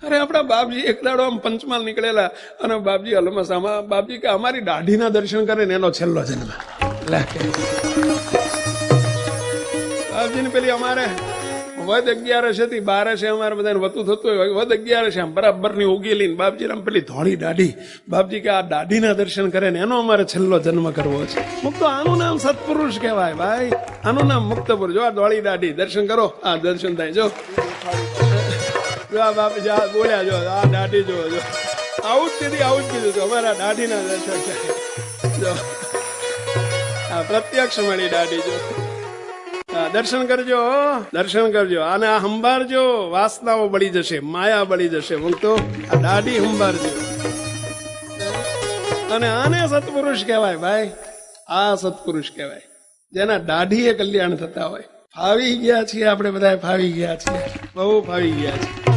અરે આપણા બાપજી એક દાડો આમ પંચમહાલ નીકળેલા અને બાપજી અલમસામાં બાપજી કે અમારી દાઢીના દર્શન કરે ને એનો છેલ્લો જન્મ. બાપજી ને પેલી અમારે વદ 11 થી 12 અમારે બધાને વતું થતું હોય. વદ 11 બરાબર ની ઉગેલી બાપજી આમ પેલી ધોળી દાઢી. બાપજી કે આ દાઢીના દર્શન કરે ને એનો અમારે છેલ્લો જન્મ કરવો છે. મુક્તો આનું નામ સત્પુરુષ કહેવાય ભાઈ, આનું નામ મુક્ત પુરુષ. જો આ ધોળી દાઢી દર્શન કરો, આ દર્શન થાય. જો બાપજી બોલ્યા, જો આ દાઢી જો આવું જ કીધી, આવું જ કીધું હતું અમારા દાઢીના દર્શન થાય. જો આ પ્રત્યક્ષ મળી દાઢી. જો દર્શન કરજો, દર્શન કરજો. અને આ સંભાળજો, વાસનાઓ બળી જશે, માયા બળી જશે. હું તો આ દાઢી સંભાળજો. અને આને સત્પુરુષ કહેવાય ભાઈ, આ સત્પુરુષ કહેવાય જેના દાઢીએ કલ્યાણ થતા હોય. ફાવી ગયા છીએ આપણે બધા, ફાવી ગયા છીએ, બહુ ફાવી ગયા છીએ.